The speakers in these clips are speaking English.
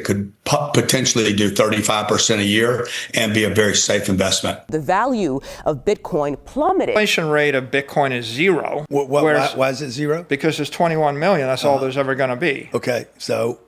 could potentially do 35% a year and be a very safe investment. The value of Bitcoin plummeted. The inflation rate of Bitcoin is zero. Why is it zero? Because it's 21 million. That's all there's ever going to be. Okay, so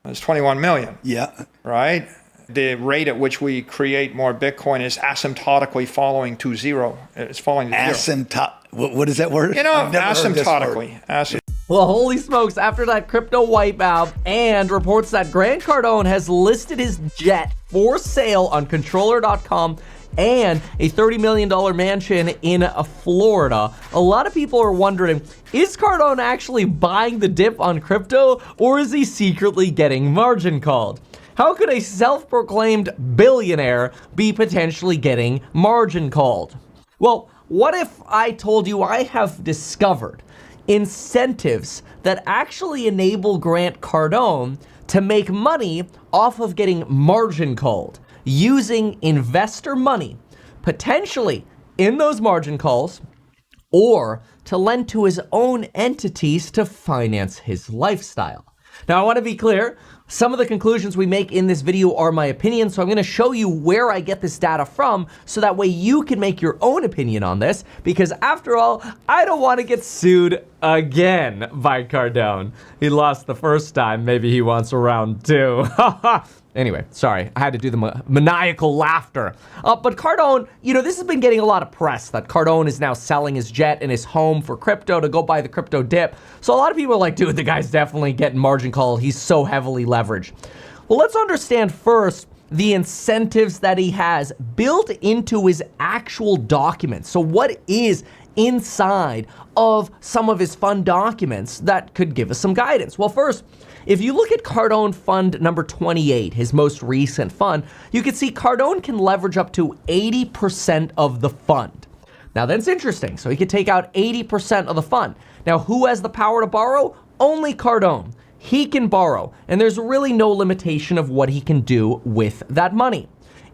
it's 21 million. Yeah. Right? The rate at which we create more Bitcoin is asymptotically falling to zero. It's falling to zero. What is that word? Asymptotically. Well, holy smokes, after that crypto wipeout and reports that Grant Cardone has listed his jet for sale on controller.com and a $30 million mansion in Florida, a lot of people are wondering, is Cardone actually buying the dip on crypto, or is he secretly getting margin called? How could a self-proclaimed billionaire be potentially getting margin called? Well, what if I told you I have discovered incentives that actually enable Grant Cardone to make money off of getting margin called using investor money, potentially in those margin calls, or to lend to his own entities to finance his lifestyle. Now, I want to be clear, some of the conclusions we make in this video are my opinion, so I'm going to show you where I get this data from, so that way you can make your own opinion on this, because after all, I don't want to get sued again by Cardone. He lost the first time, maybe he wants a round two. Anyway, sorry, I had to do the maniacal laughter. But Cardone, this has been getting a lot of press that Cardone is now selling his jet and his home for crypto to go buy the crypto dip. So a lot of people are like, dude, the guy's definitely getting margin called. He's so heavily leveraged. Well, let's understand first the incentives that he has built into his actual documents. So what is inside of some of his fund documents that could give us some guidance? Well, first, if you look at Cardone Fund number 28, his most recent fund, you can see Cardone can leverage up to 80% of the fund. Now that's interesting. So he could take out 80% of the fund. Now, who has the power to borrow? Only Cardone. He can borrow, and there's really no limitation of what he can do with that money.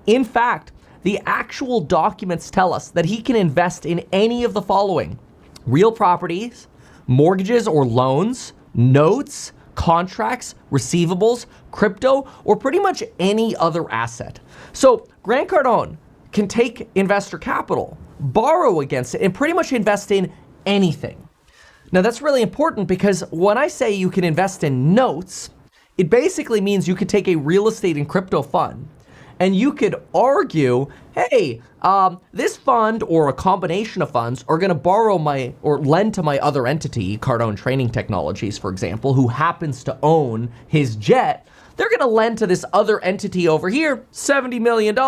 In fact, the actual documents tell us that he can invest in any of the following: real properties, mortgages or loans, notes, contracts, receivables, crypto, or pretty much any other asset. So Grant Cardone can take investor capital, borrow against it, and pretty much invest in anything. Now that's really important, because when I say you can invest in notes, it basically means you could take a real estate and crypto fund, and you could argue, hey, this fund or a combination of funds are going to borrow or lend to my other entity, Cardone Training Technologies, for example, who happens to own his jet. They're going to lend to this other entity over here, $70 million.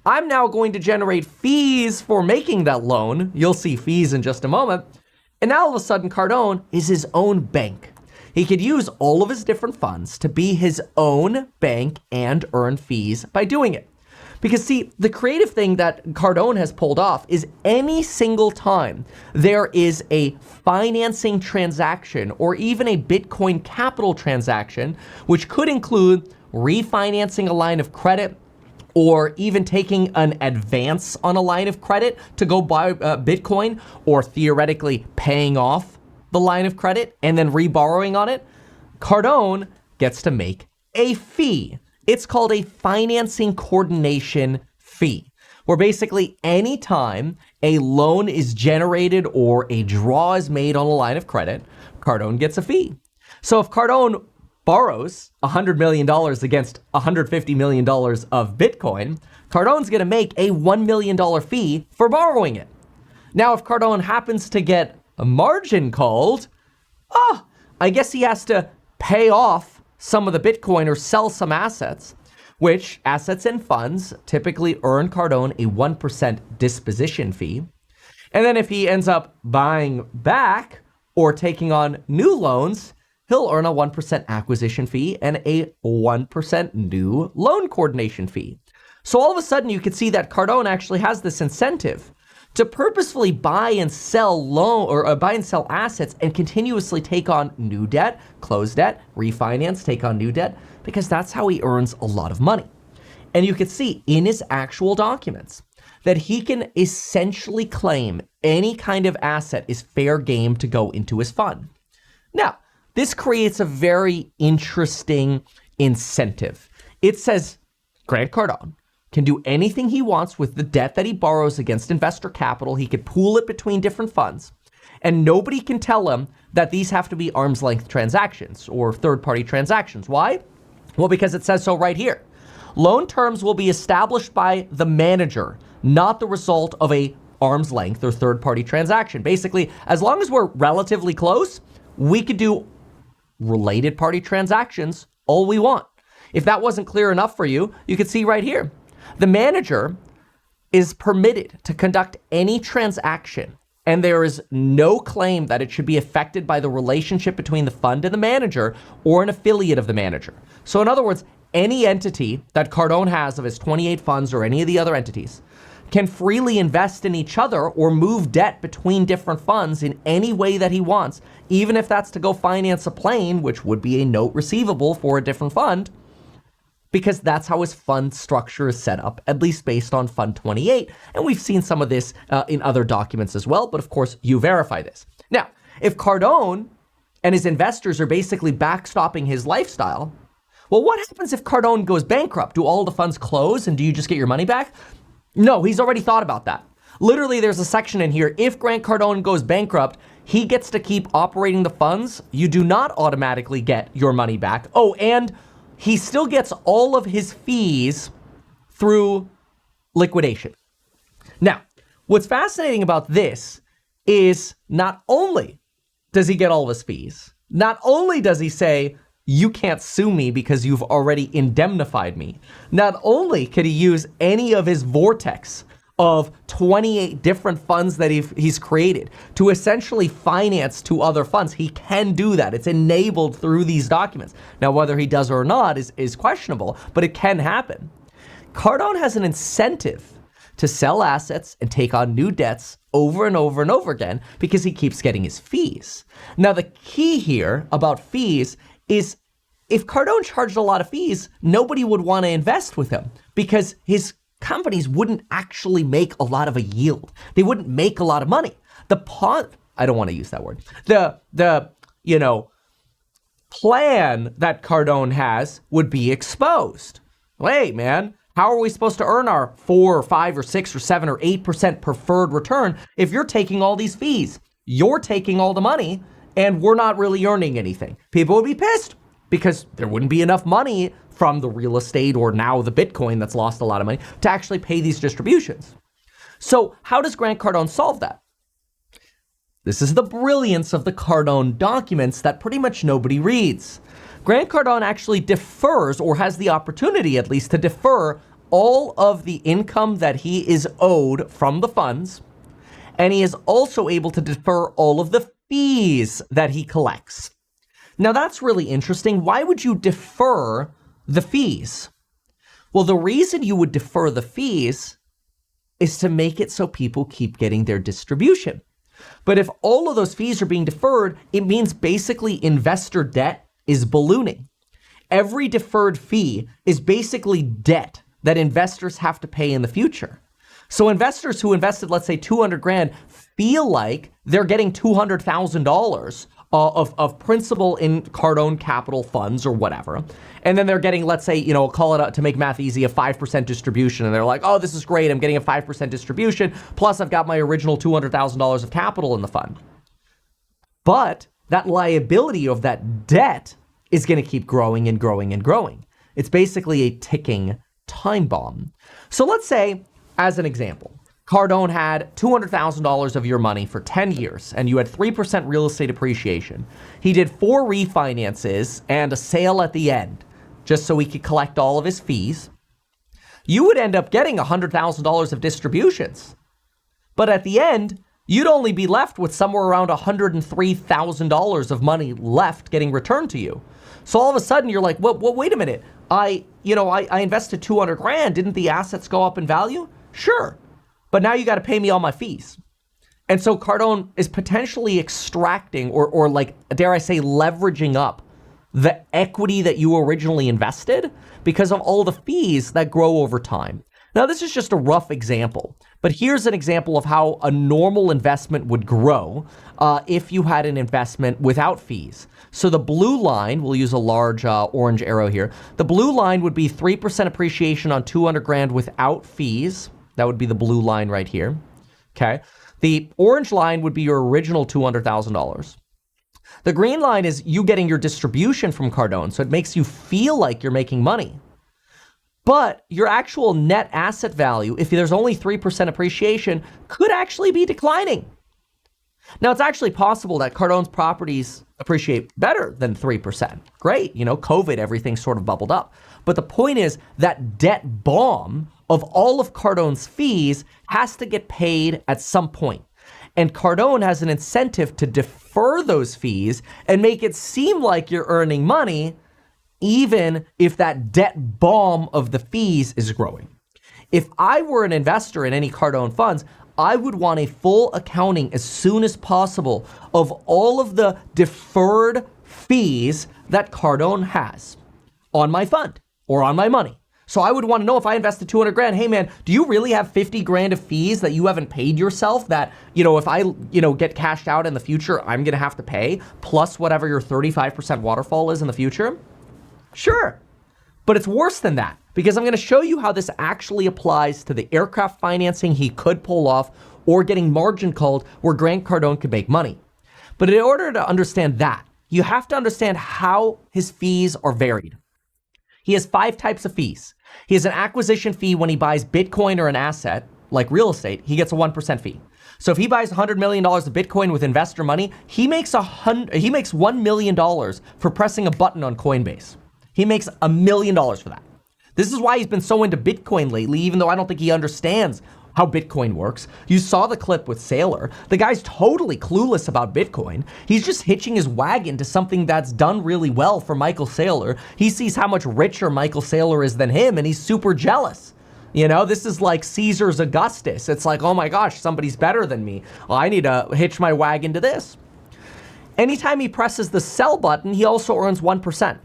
I'm now going to generate fees for making that loan. You'll see fees in just a moment. And now all of a sudden, Cardone is his own bank. He could use all of his different funds to be his own bank and earn fees by doing it. Because see, the creative thing that Cardone has pulled off is any single time there is a financing transaction or even a Bitcoin capital transaction, which could include refinancing a line of credit or even taking an advance on a line of credit to go buy Bitcoin, or theoretically paying off the line of credit and then reborrowing on it, Cardone gets to make a fee. It's called a financing coordination fee, where basically anytime a loan is generated or a draw is made on a line of credit, Cardone gets a fee. So if Cardone borrows $100 million against $150 million of Bitcoin, Cardone's gonna make a $1 million fee for borrowing it. Now, if Cardone happens to get a margin called, I guess he has to pay off some of the Bitcoin or sell some assets, which assets and funds typically earn Cardone a 1% disposition fee. And then if he ends up buying back or taking on new loans, he'll earn a 1% acquisition fee and a 1% new loan coordination fee. So all of a sudden you can see that Cardone actually has this incentive to purposefully buy and sell buy and sell assets and continuously take on new debt, close debt, refinance, take on new debt, because that's how he earns a lot of money. And you can see in his actual documents that he can essentially claim any kind of asset is fair game to go into his fund. Now, this creates a very interesting incentive. It says Grant Cardone can do anything he wants with the debt that he borrows against investor capital. He could pool it between different funds, and nobody can tell him that these have to be arm's length transactions or third-party transactions. Why? Well, because it says so right here. Loan terms will be established by the manager, not the result of a arm's length or third-party transaction. Basically, as long as we're relatively close, we could do related party transactions all we want. If that wasn't clear enough for you, you could see right here. The manager is permitted to conduct any transaction, and there is no claim that it should be affected by the relationship between the fund and the manager or an affiliate of the manager. So in other words, any entity that Cardone has of his 28 funds or any of the other entities can freely invest in each other or move debt between different funds in any way that he wants, even if that's to go finance a plane, which would be a note receivable for a different fund, because that's how his fund structure is set up, at least based on Fund 28. And we've seen some of this in other documents as well, but of course, you verify this. Now, if Cardone and his investors are basically backstopping his lifestyle, well, what happens if Cardone goes bankrupt? Do all the funds close and do you just get your money back? No, he's already thought about that. Literally, there's a section in here. If Grant Cardone goes bankrupt, he gets to keep operating the funds. You do not automatically get your money back. Oh, and he still gets all of his fees through liquidation. Now, what's fascinating about this is not only does he get all of his fees, not only does he say, you can't sue me because you've already indemnified me. Not only could he use any of his vortex of 28 different funds that he's created to essentially finance two other funds. He can do that. It's enabled through these documents. Now, whether he does or not is questionable, but it can happen. Cardone has an incentive to sell assets and take on new debts over and over and over again because he keeps getting his fees. Now, the key here about fees is if Cardone charged a lot of fees, nobody would want to invest with him because his companies wouldn't actually make a lot of a yield. They wouldn't make a lot of money. I don't want to use that word. The plan that Cardone has would be exposed. Hey, man, how are we supposed to earn our 4 or 5 or 6 or 7 or 8% preferred return if you're taking all these fees? You're taking all the money and we're not really earning anything. People would be pissed because there wouldn't be enough money from the real estate or now the Bitcoin that's lost a lot of money to actually pay these distributions. So how does Grant Cardone solve that? This is the brilliance of the Cardone documents that pretty much nobody reads. Grant Cardone actually defers, or has the opportunity at least to defer, all of the income that he is owed from the funds, and he is also able to defer all of the fees that he collects. Now that's really interesting. Why would you defer the fees? Well, the reason you would defer the fees is to make it so people keep getting their distribution. But if all of those fees are being deferred, it means basically investor debt is ballooning. Every deferred fee is basically debt that investors have to pay in the future. So investors who invested, let's say 200 grand, feel like they're getting $200,000 of principal in Cardone capital funds or whatever. And then they're getting, let's say, call it, to make math easy, a 5% distribution. And they're like, oh, this is great. I'm getting a 5% distribution. Plus I've got my original $200,000 of capital in the fund. But that liability of that debt is going to keep growing and growing and growing. It's basically a ticking time bomb. So let's say, as an example, Cardone had $200,000 of your money for 10 years and you had 3% real estate appreciation. He did 4 refinances and a sale at the end just so he could collect all of his fees. You would end up getting $100,000 of distributions. But at the end, you'd only be left with somewhere around $103,000 of money left getting returned to you. So all of a sudden you're like, well, wait a minute. I invested 200 grand. Didn't the assets go up in value? Sure. But now you got to pay me all my fees. And so Cardone is potentially extracting or like, dare I say, leveraging up the equity that you originally invested because of all the fees that grow over time. Now, this is just a rough example, but here's an example of how a normal investment would grow if you had an investment without fees. So the blue line, we'll use a large orange arrow here. The blue line would be 3% appreciation on 200 grand without fees. That would be the blue line right here. Okay. The orange line would be your original $200,000. The green line is you getting your distribution from Cardone, so it makes you feel like you're making money. But your actual net asset value, if there's only 3% appreciation, could actually be declining. Now, it's actually possible that Cardone's properties appreciate better than 3%. Great, COVID, everything sort of bubbled up. But the point is that debt bomb of all of Cardone's fees has to get paid at some point. And Cardone has an incentive to defer those fees and make it seem like you're earning money, even if that debt bomb of the fees is growing. If I were an investor in any Cardone funds, I would want a full accounting as soon as possible of all of the deferred fees that Cardone has on my fund or on my money. So I would want to know, if I invested 200 grand, hey man, do you really have 50 grand of fees that you haven't paid yourself that, if I, get cashed out in the future, I'm going to have to pay, plus whatever your 35% waterfall is in the future? Sure. But it's worse than that, because I'm going to show you how this actually applies to the aircraft financing he could pull off or getting margin called where Grant Cardone could make money. But in order to understand that, you have to understand how his fees are varied. He has 5 types of fees. He has an acquisition fee when he buys Bitcoin or an asset, like real estate. He gets a 1% fee. So if he buys $100 million of Bitcoin with investor money, he makes $1 million for pressing a button on Coinbase. He makes $1 million for that. This is why he's been so into Bitcoin lately, even though I don't think he understands how Bitcoin works. You saw the clip with Saylor. The guy's totally clueless about Bitcoin. He's just hitching his wagon to something that's done really well for Michael Saylor. He sees how much richer Michael Saylor is than him, and he's super jealous. This is like Caesar's Augustus. It's like, oh my gosh, somebody's better than me. Well, I need to hitch my wagon to this. Anytime he presses the sell button, he also earns 1%.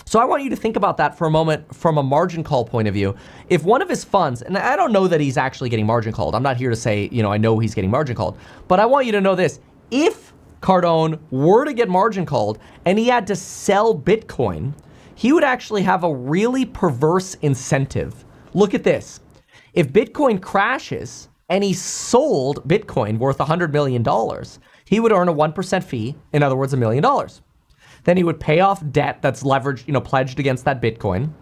So I want you to think about that for a moment from a margin call point of view. If one of his funds, and I don't know that he's actually getting margin called. I'm not here to say, I know he's getting margin called. But I want you to know this. If Cardone were to get margin called and he had to sell Bitcoin, he would actually have a really perverse incentive. Look at this. If Bitcoin crashes and he sold Bitcoin worth $100 million, he would earn a 1% fee, in other words, $1 million. Then he would pay off debt that's leveraged, pledged against that Bitcoin.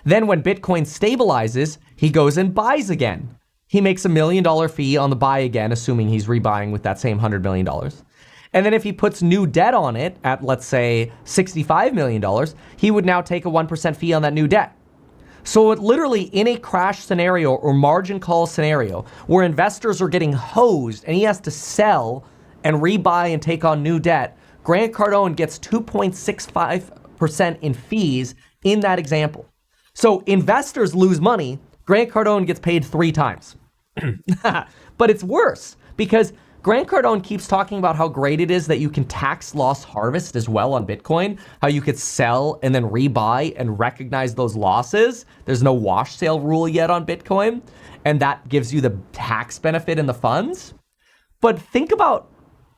Then when Bitcoin stabilizes, he goes and buys again. He makes $1 million fee on the buy again, assuming he's rebuying with that same $100 million. And then if he puts new debt on it at, let's say, $65 million, he would now take a 1% fee on that new debt. So it literally, in a crash scenario or margin call scenario where investors are getting hosed and he has to sell and rebuy and take on new debt, Grant Cardone gets 2.65% in fees in that example. So investors lose money. Grant Cardone gets paid 3 times. But it's worse because Grant Cardone keeps talking about how great it is that you can tax loss harvest as well on Bitcoin, how you could sell and then rebuy and recognize those losses. There's no wash sale rule yet on Bitcoin, and that gives you the tax benefit in the funds. But think about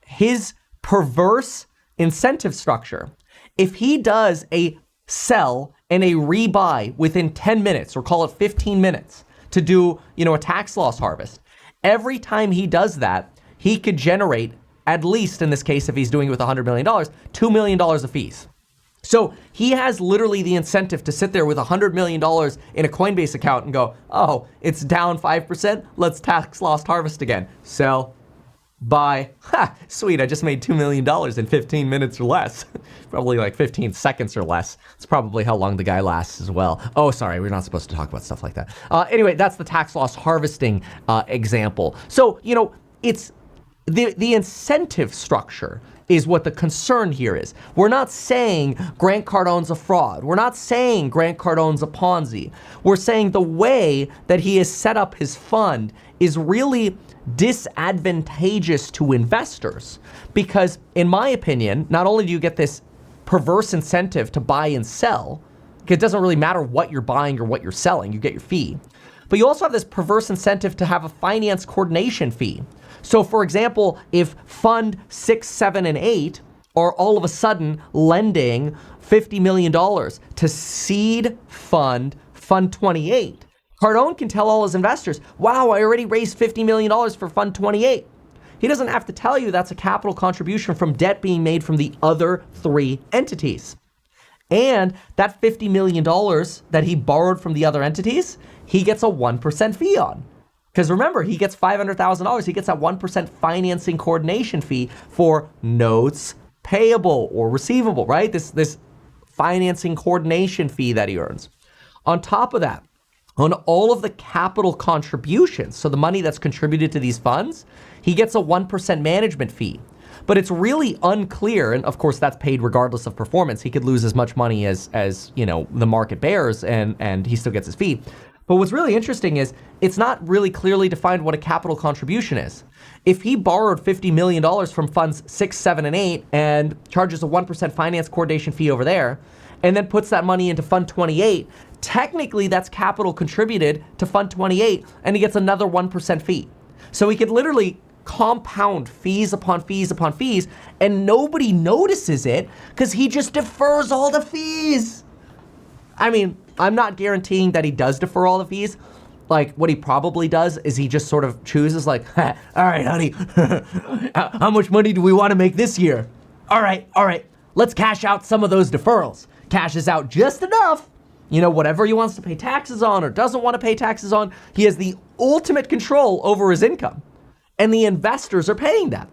his perverse incentive structure. If he does a sell and a rebuy within 10 minutes, or call it 15 minutes, to do, a tax loss harvest, every time he does that, he could generate, at least in this case, if he's doing it with $100 million, $2 million of fees. So he has literally the incentive to sit there with $100 million in a Coinbase account and go, oh, it's down 5%. Let's tax loss harvest again. Sell, buy. Ha, sweet. I just made $2 million in 15 minutes or less. Probably like 15 seconds or less. It's probably how long the guy lasts as well. Oh, sorry. We're not supposed to talk about stuff like that. Anyway, that's the tax loss harvesting example. So, it's the incentive structure is what the concern here is. We're not saying Grant Cardone's a fraud. We're not saying Grant Cardone's a Ponzi. We're saying the way that he has set up his fund is really disadvantageous to investors because, in my opinion, not only do you get this perverse incentive to buy and sell, because it doesn't really matter what you're buying or what you're selling, you get your fee. But you also have this perverse incentive to have a finance coordination fee. So for example, if fund 6, 7, and 8 are all of a sudden lending $50 million to seed fund 28, Cardone can tell all his investors, wow, I already raised $50 million for fund 28. He doesn't have to tell you that's a capital contribution from debt being made from the other 3 entities. And that $50 million that he borrowed from the other entities, he gets a 1% fee on. Because remember, he gets $500,000. He gets that 1% financing coordination fee for notes payable or receivable, right? This financing coordination fee that he earns. On top of that, on all of the capital contributions, so the money that's contributed to these funds, he gets a 1% management fee. But it's really unclear, and of course that's paid regardless of performance. He could lose as much money as the market bears, and he still gets his fee. But what's really interesting is it's not really clearly defined what a capital contribution is. If he borrowed $50 million from funds 6, 7, and 8 and charges a 1% finance coordination fee over there, and then puts that money into fund 28, technically that's capital contributed to fund 28, and he gets another 1% fee. So he could literally compound fees upon fees upon fees, and nobody notices it because he just defers all the fees. I mean, I'm not guaranteeing that he does defer all the fees. Like, what he probably does is he just sort of chooses like, all right, honey, how much money do we want to make this year? All right, let's cash out some of those deferrals. Cashes out just enough, whatever he wants to pay taxes on or doesn't want to pay taxes on. He has the ultimate control over his income, and the investors are paying that.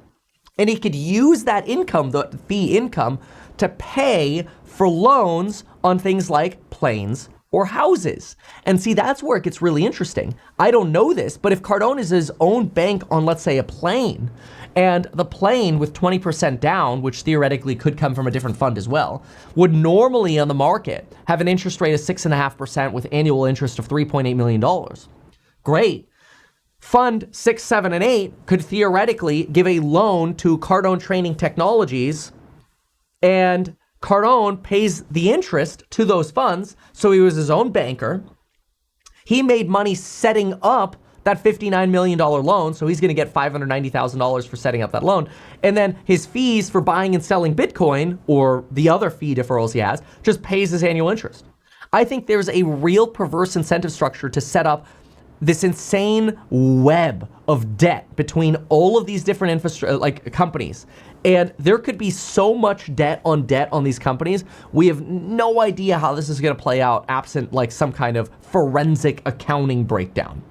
And he could use that income, the fee income, to pay for loans on things like planes or houses. And see, that's where it gets really interesting. I don't know this, but if Cardone is his own bank on, let's say, a plane, and the plane with 20% down, which theoretically could come from a different fund as well, would normally on the market have an interest rate of 6.5% with annual interest of $3.8 million. Great. Fund 6, 7, and 8 could theoretically give a loan to Cardone Training Technologies, and Cardone pays the interest to those funds, so he was his own banker. He made money setting up that $59 million loan, so he's going to get $590,000 for setting up that loan. And then his fees for buying and selling Bitcoin, or the other fee deferrals he has, just pays his annual interest. I think there's a real perverse incentive structure to set up this insane web of debt between all of these different infrastructure companies. And there could be so much debt on these companies. We have no idea how this is going to play out absent some kind of forensic accounting breakdown.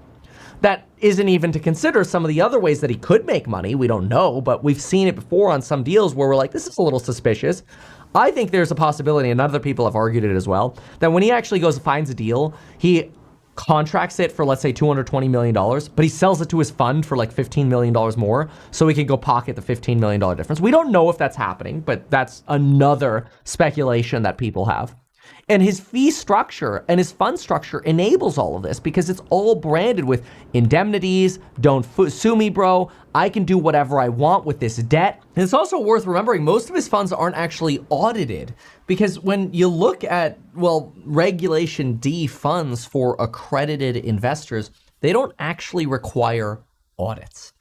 That isn't even to consider some of the other ways that he could make money. We don't know, but we've seen it before on some deals where we're like, this is a little suspicious. I think there's a possibility, and other people have argued it as well, that when he actually goes and finds a deal, he contracts it for, let's say, $220 million, but he sells it to his fund for $15 million more, so he can go pocket the $15 million difference. We don't know if that's happening, but that's another speculation that people have. And his fee structure and his fund structure enables all of this because it's all branded with indemnities, don't sue me, bro, I can do whatever I want with this debt. And it's also worth remembering most of his funds aren't actually audited because when you look at, Regulation D funds for accredited investors, they don't actually require audits.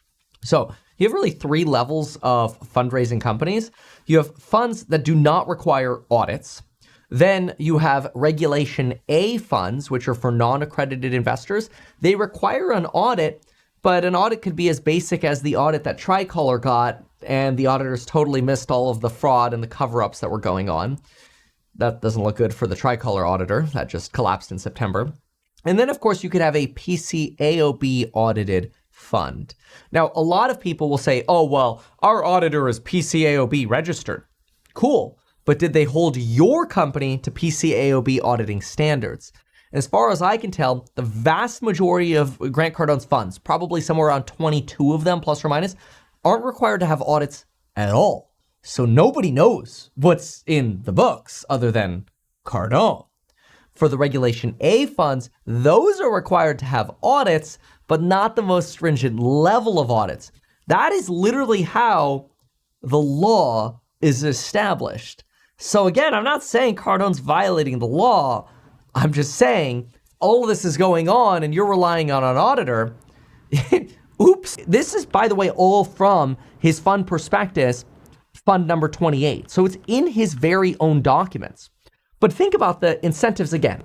So you have really 3 levels of fundraising companies. You have funds that do not require audits. Then you have Regulation A funds, which are for non-accredited investors. They require an audit, but an audit could be as basic as the audit that Tricolor got, and the auditors totally missed all of the fraud and the cover-ups that were going on. That doesn't look good for the Tricolor auditor. That just collapsed in September. And then, of course, you could have a PCAOB audited fund. Now, a lot of people will say, oh, well, our auditor is PCAOB registered. Cool. But did they hold your company to PCAOB auditing standards? As far as I can tell, the vast majority of Grant Cardone's funds, probably somewhere around 22 of them, plus or minus, aren't required to have audits at all. So nobody knows what's in the books other than Cardone. For the Regulation A funds, those are required to have audits, but not the most stringent level of audits. That is literally how the law is established. So again, I'm not saying Cardone's violating the law. I'm just saying all of this is going on and you're relying on an auditor, oops. This is, by the way, all from his fund prospectus, fund number 28. So it's in his very own documents. But think about the incentives again.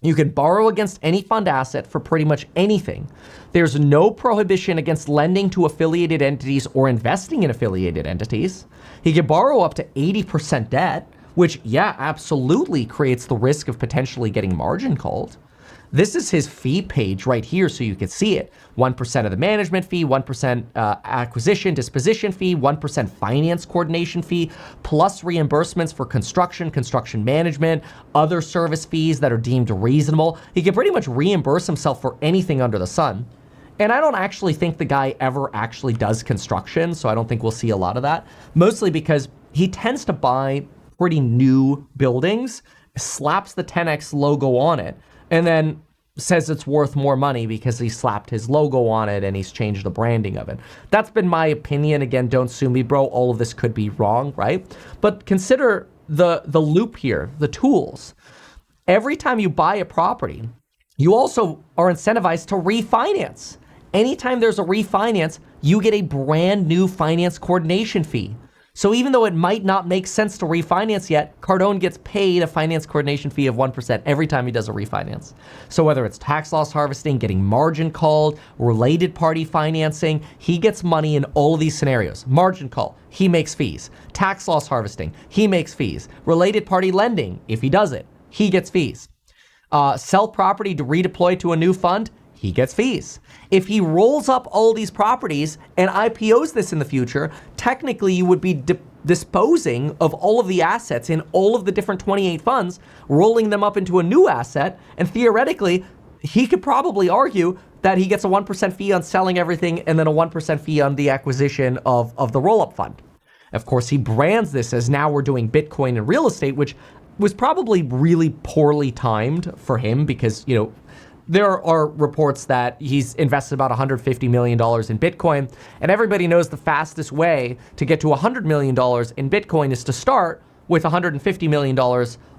You can borrow against any fund asset for pretty much anything. There's no prohibition against lending to affiliated entities or investing in affiliated entities. He can borrow up to 80% debt, which, yeah, absolutely creates the risk of potentially getting margin called. This is his fee page right here, so you can see it. 1% of the management fee, 1% acquisition, disposition fee, 1% finance coordination fee, plus reimbursements for construction management, other service fees that are deemed reasonable. He can pretty much reimburse himself for anything under the sun. And I don't actually think the guy ever actually does construction, so I don't think we'll see a lot of that. Mostly because he tends to buy pretty new buildings, slaps the 10X logo on it, and then says it's worth more money because he slapped his logo on it and he's changed the branding of it. That's been my opinion. Again, don't sue me, bro. All of this could be wrong, right? But consider the loop here, the tools. Every time you buy a property, you also are incentivized to refinance. Anytime there's a refinance, you get a brand new finance coordination fee. So even though it might not make sense to refinance yet, Cardone gets paid a finance coordination fee of 1% every time he does a refinance. So whether it's tax loss harvesting, getting margin called, related party financing, he gets money in all of these scenarios. Margin call, he makes fees. Tax loss harvesting, he makes fees. Related party lending, if he does it, he gets fees. Sell property to redeploy to a new fund, he gets fees. If he rolls up all these properties and IPOs this in the future, technically you would be disposing of all of the assets in all of the different 28 funds, rolling them up into a new asset, and theoretically, he could probably argue that he gets a 1% fee on selling everything and then a 1% fee on the acquisition of the roll-up fund. Of course, he brands this as now we're doing Bitcoin and real estate, which was probably really poorly timed for him because, you know, there are reports that he's invested about $150 million in Bitcoin, and everybody knows the fastest way to get to $100 million in Bitcoin is to start with $150 million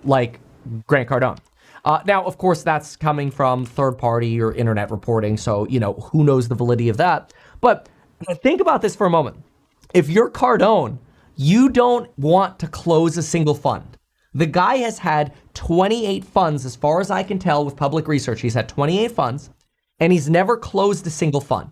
like Grant Cardone. Now, of course, that's coming from third party or internet reporting, so, you know, who knows the validity of that. But think about this for a moment. If you're Cardone, you don't want to close a single fund. The guy has had 28 funds, as far as I can tell with public research. He's had 28 funds, and he's never closed a single fund.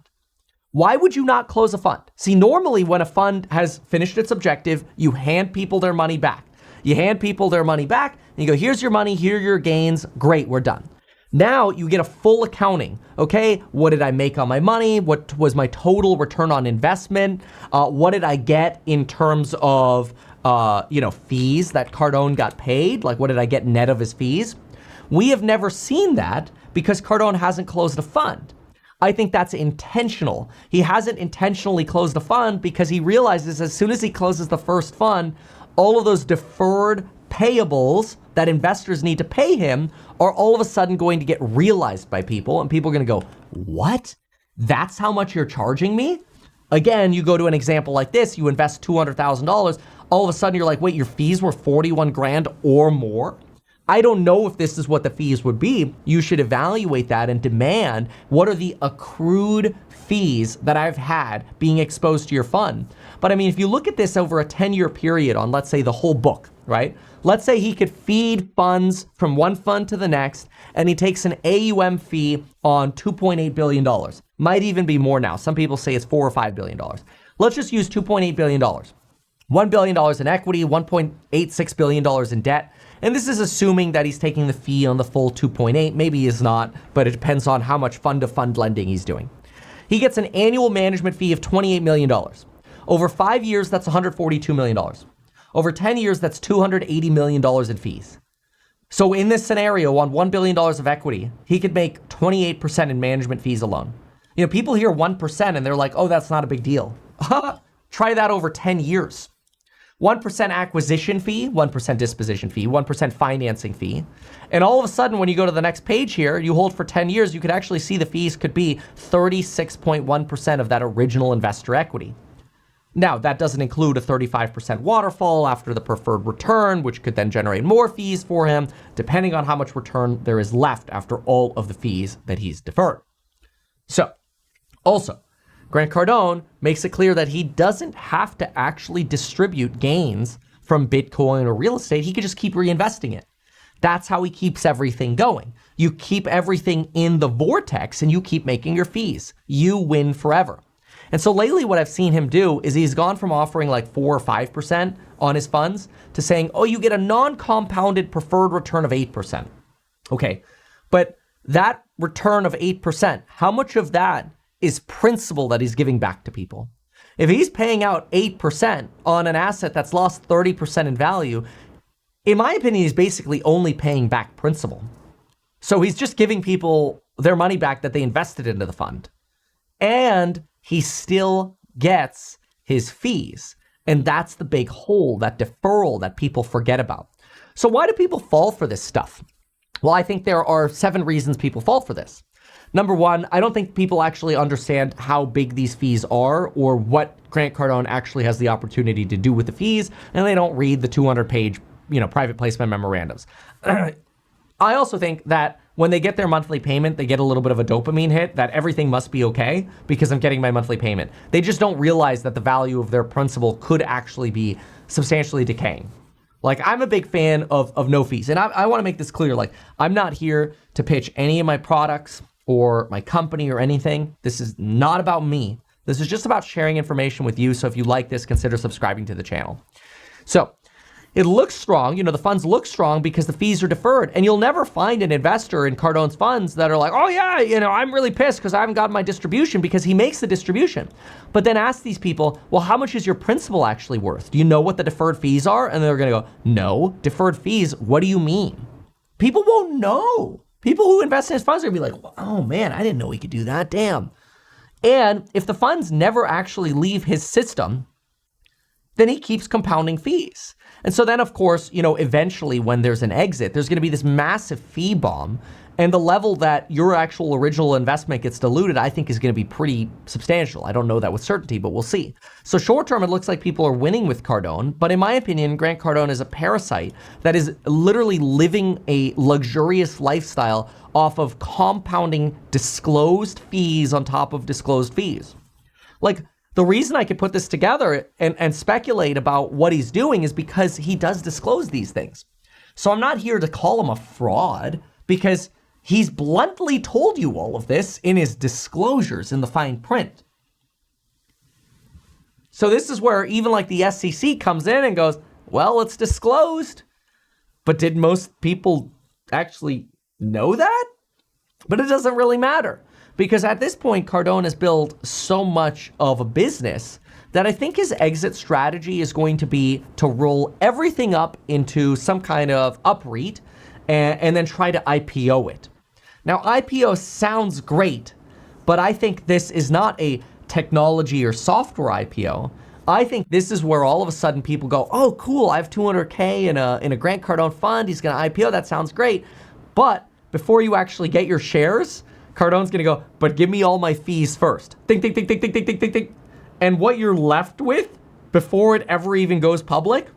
Why would you not close a fund? See, normally when a fund has finished its objective, you hand people their money back. You hand people their money back, and you go, here's your money, here are your gains, great, we're done. Now you get a full accounting. Okay, what did I make on my money? What was my total return on investment? What did I get in terms of fees that Cardone got paid? Like, what did I get net of his fees? We have never seen that because Cardone hasn't closed a fund. I think that's intentional. He hasn't intentionally closed a fund because he realizes as soon as he closes the first fund, all of those deferred payables that investors need to pay him are all of a sudden going to get realized by people, and people are going to go, what? That's how much you're charging me? Again, you go to an example like this, you invest $200,000, all of a sudden you're like, wait, your fees were 41 grand or more? I don't know if this is what the fees would be. You should evaluate that and demand what are the accrued fees that I've had being exposed to your fund. But I mean, if you look at this over a 10-year period on, let's say, the whole book, right? Let's say he could feed funds from one fund to the next, and he takes an AUM fee on $2.8 billion. Might even be more now. Some people say it's $4 or $5 billion. Let's just use $2.8 billion. $1 billion in equity, $1.86 billion in debt. And this is assuming that he's taking the fee on the full 2.8. Maybe he's not, but it depends on how much fund-to-fund lending he's doing. He gets an annual management fee of $28 million. Over 5 years, that's $142 million. Over 10 years, that's $280 million in fees. So in this scenario, on $1 billion of equity, he could make 28% in management fees alone. You know, people hear 1% and they're like, oh, that's not a big deal. Try that over 10 years. 1% acquisition fee, 1% disposition fee, 1% financing fee. And all of a sudden, when you go to the next page here, you hold for 10 years, you could actually see the fees could be 36.1% of that original investor equity. Now, that doesn't include a 35% waterfall after the preferred return, which could then generate more fees for him, depending on how much return there is left after all of the fees that he's deferred. So, also, Grant Cardone makes it clear that he doesn't have to actually distribute gains from Bitcoin or real estate. He could just keep reinvesting it. That's how he keeps everything going. You keep everything in the vortex and you keep making your fees. You win forever. And so lately what I've seen him do is he's gone from offering like 4 or 5% on his funds to saying, oh, you get a non-compounded preferred return of 8%. Okay, but that return of 8%, how much of that is principal that he's giving back to people? If he's paying out 8% on an asset that's lost 30% in value, in my opinion, he's basically only paying back principal. So he's just giving people their money back that they invested into the fund. And he still gets his fees. And that's the big hole, that deferral that people forget about. So why do people fall for this stuff? Well, I think there are 7 reasons people fall for this. Number 1, I don't think people actually understand how big these fees are or what Grant Cardone actually has the opportunity to do with the fees, and they don't read the 200-page, private placement memorandums. I also think that when they get their monthly payment, they get a little bit of a dopamine hit that everything must be okay because I'm getting my monthly payment. They just don't realize that the value of their principal could actually be substantially decaying. Like, I'm a big fan of no fees. And I want to make this clear. Like, I'm not here to pitch any of my products or my company or anything. This is not about me. This is just about sharing information with you. So if you like this, consider subscribing to the channel. So it looks strong. The funds look strong because the fees are deferred. And you'll never find an investor in Cardone's funds that are like, oh yeah, I'm really pissed because I haven't gotten my distribution, because he makes the distribution. But then ask these people, well, how much is your principal actually worth? Do you know what the deferred fees are? And they're going to go, no, deferred fees. What do you mean? People won't know. People who invest in his funds are going to be like, oh man, I didn't know he could do that. Damn. And if the funds never actually leave his system, then he keeps compounding fees. And so then, of course, eventually when there's an exit, there's going to be this massive fee bomb. And the level that your actual original investment gets diluted, I think, is going to be pretty substantial. I don't know that with certainty, but we'll see. So short term, it looks like people are winning with Cardone. But in my opinion, Grant Cardone is a parasite that is literally living a luxurious lifestyle off of compounding disclosed fees on top of disclosed fees. Like, the reason I could put this together and speculate about what he's doing is because he does disclose these things. So I'm not here to call him a fraud, because he's bluntly told you all of this in his disclosures in the fine print. So this is where even like the SEC comes in and goes, well, it's disclosed. But did most people actually know that? But it doesn't really matter, because at this point, Cardone has built so much of a business that I think his exit strategy is going to be to roll everything up into some kind of UPREIT and then try to IPO it. Now, IPO sounds great, but I think this is not a technology or software IPO. I think this is where all of a sudden people go, oh, cool, I have $200K in a Grant Cardone fund. He's going to IPO. That sounds great. But before you actually get your shares, Cardone's going to go, but give me all my fees first. Think. And what you're left with before it ever even goes public,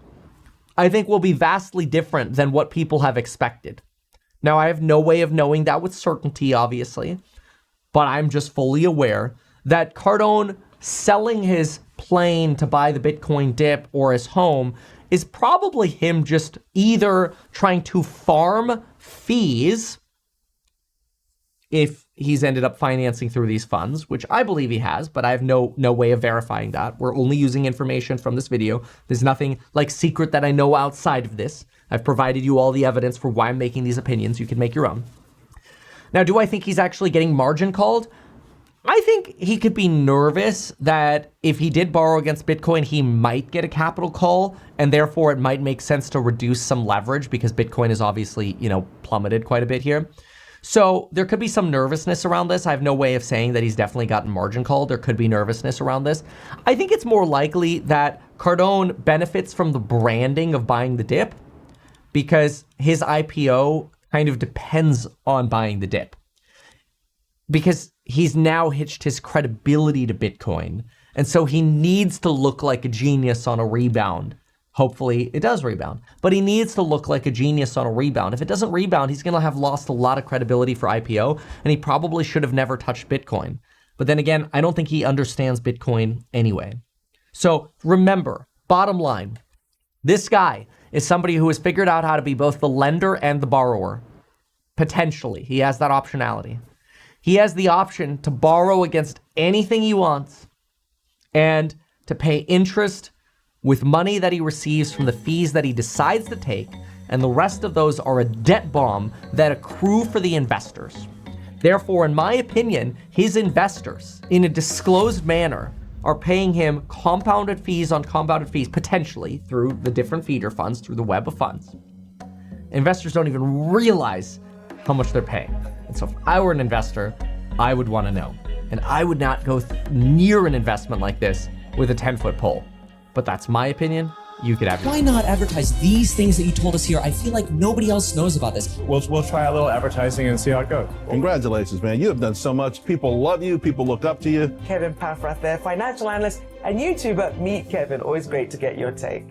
I think will be vastly different than what people have expected. Now, I have no way of knowing that with certainty, obviously, but I'm just fully aware that Cardone selling his plane to buy the Bitcoin dip or his home is probably him just either trying to farm fees if he's ended up financing through these funds, which I believe he has, but I have no way of verifying that. We're only using information from this video. There's nothing like secret that I know outside of this. I've provided you all the evidence for why I'm making these opinions. You can make your own. Now, do I think he's actually getting margin called? I think he could be nervous that if he did borrow against Bitcoin, he might get a capital call, and therefore it might make sense to reduce some leverage because Bitcoin is obviously, plummeted quite a bit here. So there could be some nervousness around this. I have no way of saying that he's definitely gotten margin called. There could be nervousness around this. I think it's more likely that Cardone benefits from the branding of buying the dip because his IPO kind of depends on buying the dip, because he's now hitched his credibility to Bitcoin And so he needs to look like a genius on a rebound. Hopefully it does rebound, but he needs to look like a genius on a rebound. If it doesn't rebound, he's going to have lost a lot of credibility for IPO, and he probably should have never touched Bitcoin. But then again, I don't think he understands Bitcoin anyway. So remember, bottom line, this guy is somebody who has figured out how to be both the lender and the borrower. Potentially, he has that optionality. He has the option to borrow against anything he wants and to pay interest with money that he receives from the fees that he decides to take, and the rest of those are a debt bomb that accrue for the investors. Therefore, in my opinion, his investors, in a disclosed manner, are paying him compounded fees on compounded fees, potentially through the different feeder funds, through the web of funds. Investors don't even realize how much they're paying. And so if I were an investor, I would want to know. And I would not go near an investment like this with a 10-foot pole. But that's my opinion. You could have your Why not advertise these things that you told us here? I feel like nobody else knows about this. We'll try a little advertising and see how it goes. Congratulations, man. You have done so much. People love you. People look up to you. Kevin Paffrath there, financial analyst and YouTuber. Meet Kevin. Always great to get your take.